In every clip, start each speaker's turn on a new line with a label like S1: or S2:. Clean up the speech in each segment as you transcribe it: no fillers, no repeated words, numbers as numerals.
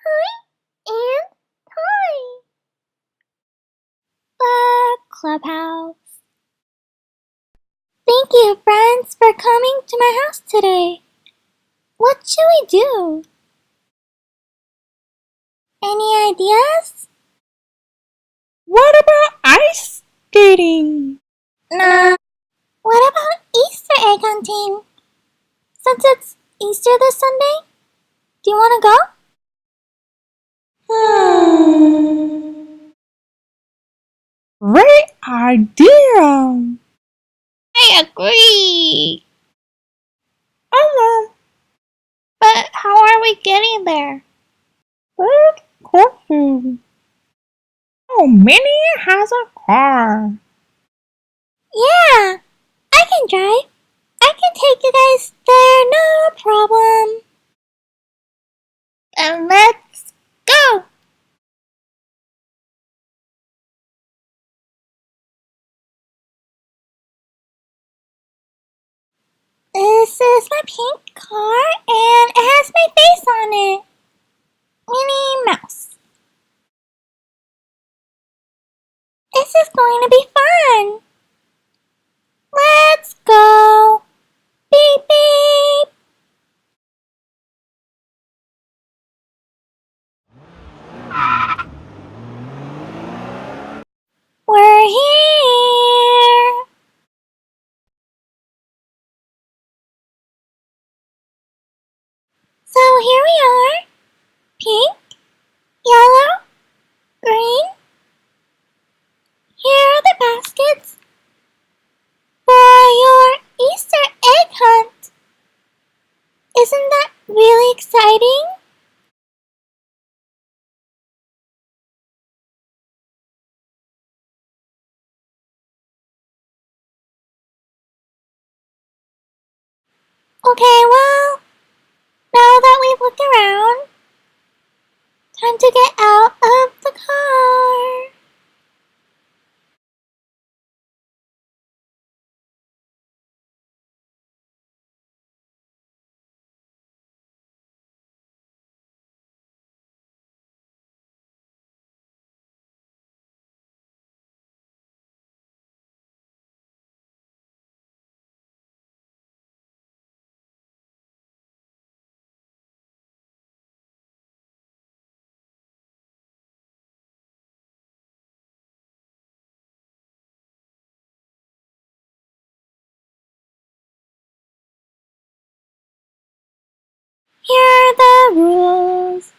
S1: Hi and hi. The clubhouse. Thank you, friends, for coming to my house today. What should we do? Any ideas?
S2: What about ice skating?
S1: Nah. What about Easter egg hunting? Since it's Easter this Sunday, do you want to go?
S2: Great idea!
S1: I agree.
S2: Oh,
S1: But how are we getting there?
S2: good question. Oh, Minnie has a car.
S1: Yeah, I can drive. I can take you guys there, no problem. Then let's go. This is my pink car and it has my face on it. Minnie Mouse. This is going to be fun. Let's go. Beep beep. We're here. So here we are. Pink, yellow, green. Here are the baskets for your Easter egg hunt. Isn't that really exciting? Okay, well, now that we've looked around, time to get out of the car. Here are the rules.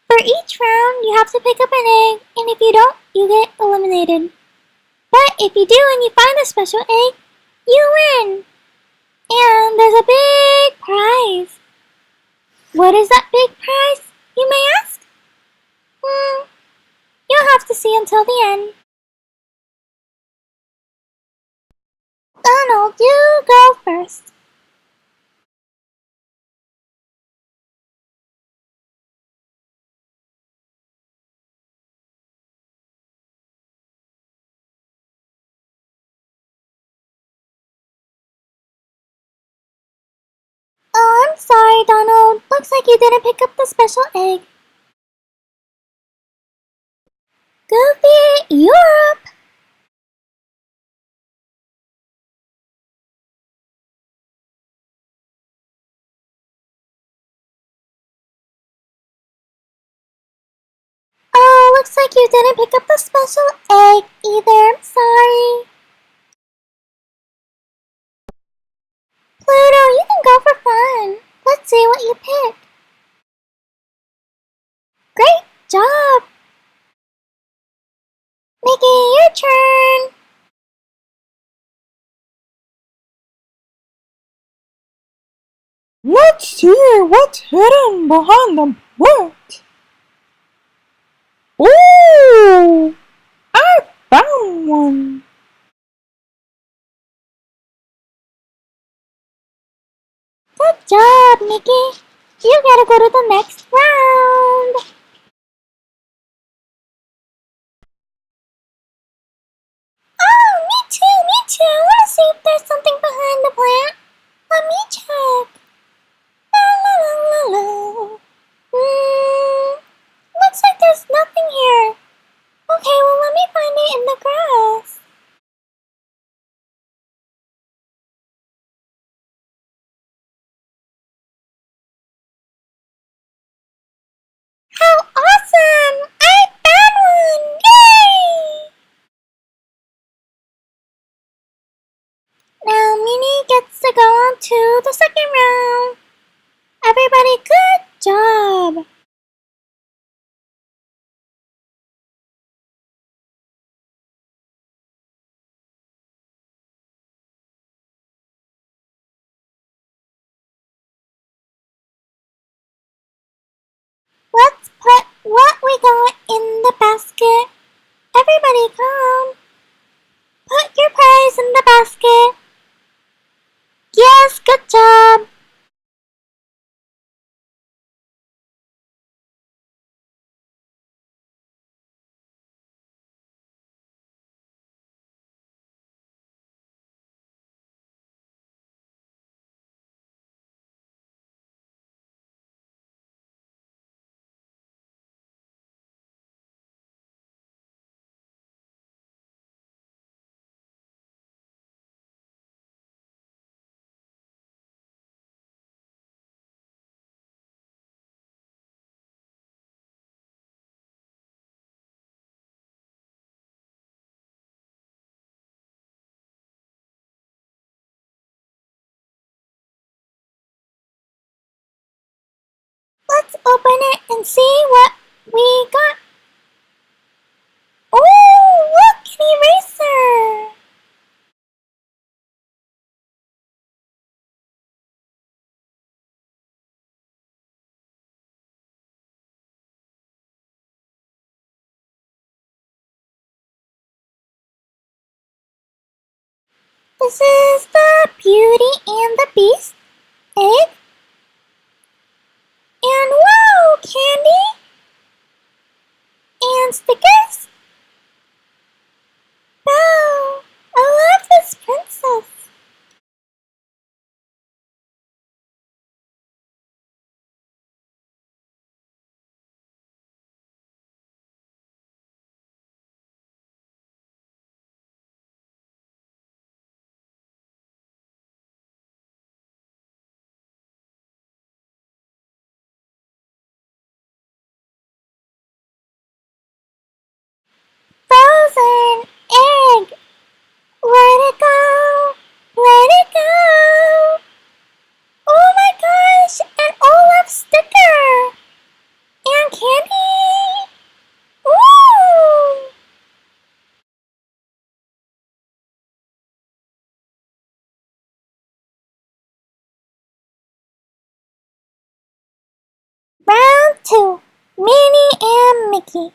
S1: For each round, you have to pick up an egg, and if you don't, you get eliminated. But if you do and you find a special egg, you win. And there's a big prize. What is that big prize, you may ask? You'll have to see until the end. Donald, you go first. Oh, I'm sorry, Donald. Looks like you didn't pick up the special egg. Goofy, you're up. Oh, looks like you didn't pick up the special egg either. I'm sorry. Pluto, you can go for fun. Let's see what you pick. Great job. Mickey, your turn.
S2: Let's see what's hidden behind the plate. Ooh, I found one.
S1: Good job, Mickey. You gotta go to the next round. Oh, me too. I wanna see if there's something behind the plant. Let me check. La la la la la. Good job! Let's open it and see what we got. Oh, look, an eraser! This is the Beauty and the Beast egg. And wow, candy! And stickers. Wow, I love this princess. Frozen egg. Let it go. Let it go. Oh my gosh, an Olaf sticker. And candy. Ooh. Round 2. Minnie and Mickey.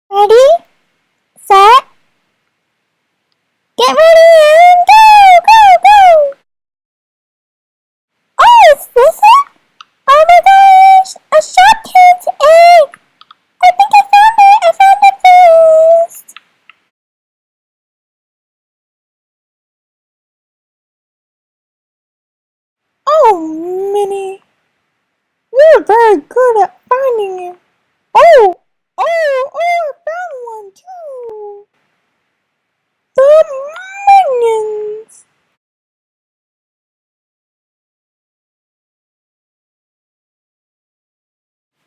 S1: Ready? Set. Get ready and go, go, go! Oh, is this it? Oh my gosh! A Shopkins egg! I think I found it! I found it first!
S2: Oh, Minnie, you're very good at finding it. Oh, I found one too. The Minions.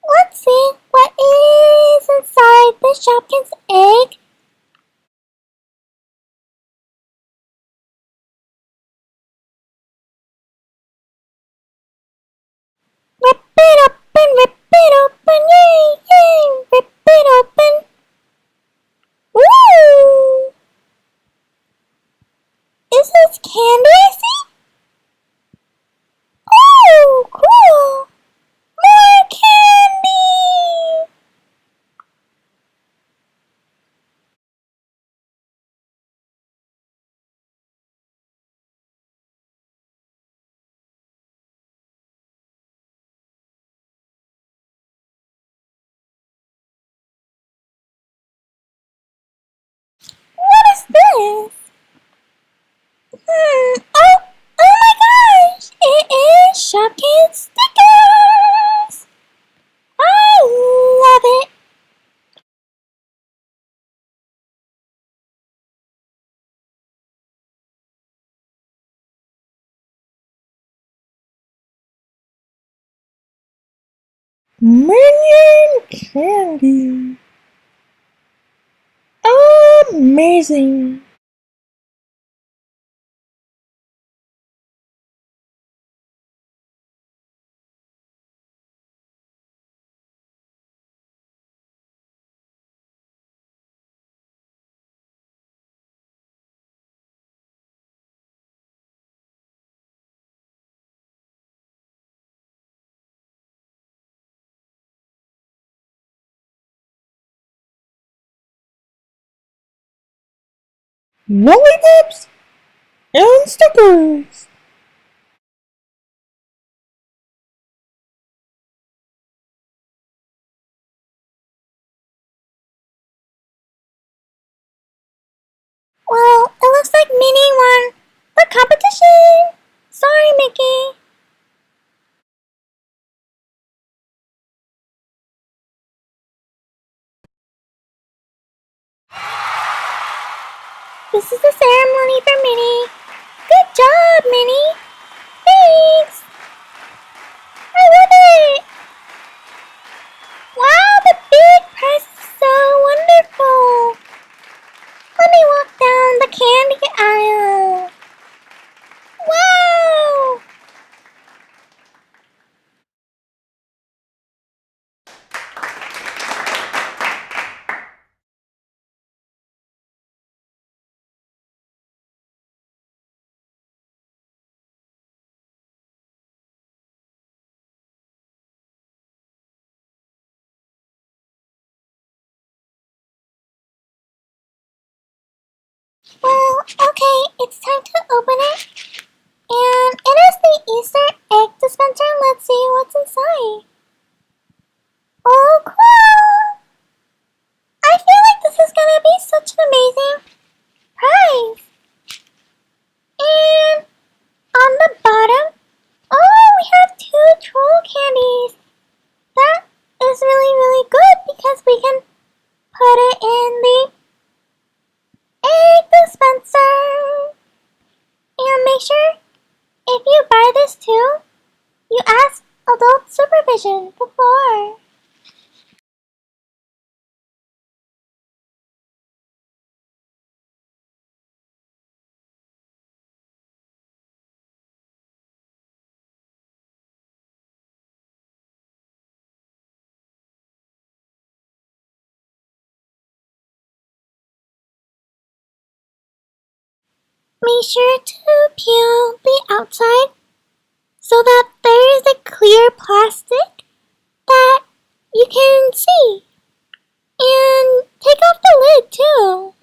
S1: Let's see what is inside the Shopkins egg. Rip it open, rip it open, yay, yay! Rip it open. Woo! Is this candy I see? Oh, cool! More candy! What is this? Oh my gosh! It is Shopkins stickers! I love it!
S2: Minion candy. Amazing. Lollipops and stickers.
S1: won the competition! Sorry, Mickey. This is the ceremony for Minnie. Good job, Minnie. Thanks. I love it. Wow, the big prize is so wonderful. Let me walk down the candy aisle. Wow. Well, okay, it's time to open it. And it is the Easter egg dispenser. Let's see what's inside. Oh, cool! I feel like this is gonna be such an amazing prize. And on the bottom, oh, we have 2 troll candies. That is really, really good because we can put it in the egg dispenser. And make sure, if you buy this too, you ask adult supervision before. Make sure to peel the outside so that there is a clear plastic that you can see. And take off the lid too.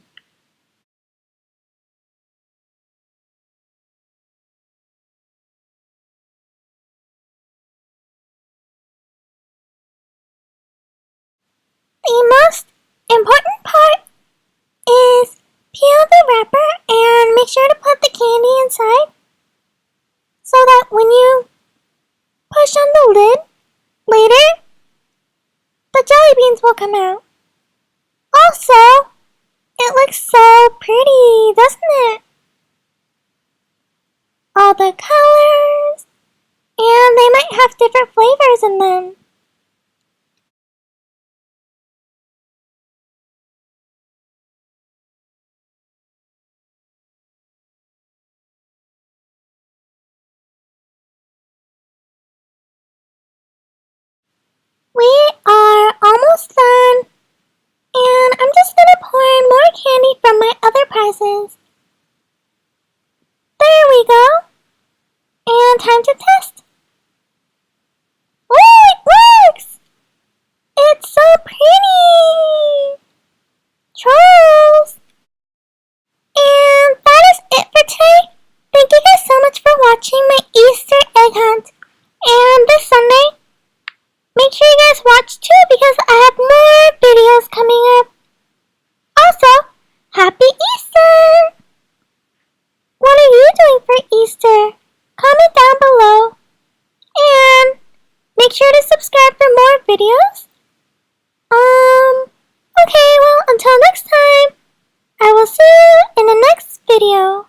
S1: The most important part is peel the wrapper and make sure to put the candy inside so that when you push on the lid later, the jelly beans will come out. Also, it looks so pretty, doesn't it? All the colors, and they might have different flavors in them. We are almost done, and I'm just gonna pour in more candy from my other prizes. There we go. And time to test. Oh, it works! It's so pretty! Trolls! And that is it for today. Thank you guys so much for watching my Easter egg hunt. And this Sunday, make sure you guys watch too because I have more videos coming up. Also, Happy Easter! What are you doing for Easter? Comment down below. And make sure to subscribe for more videos. Okay, well, until next time, I will see you in the next video.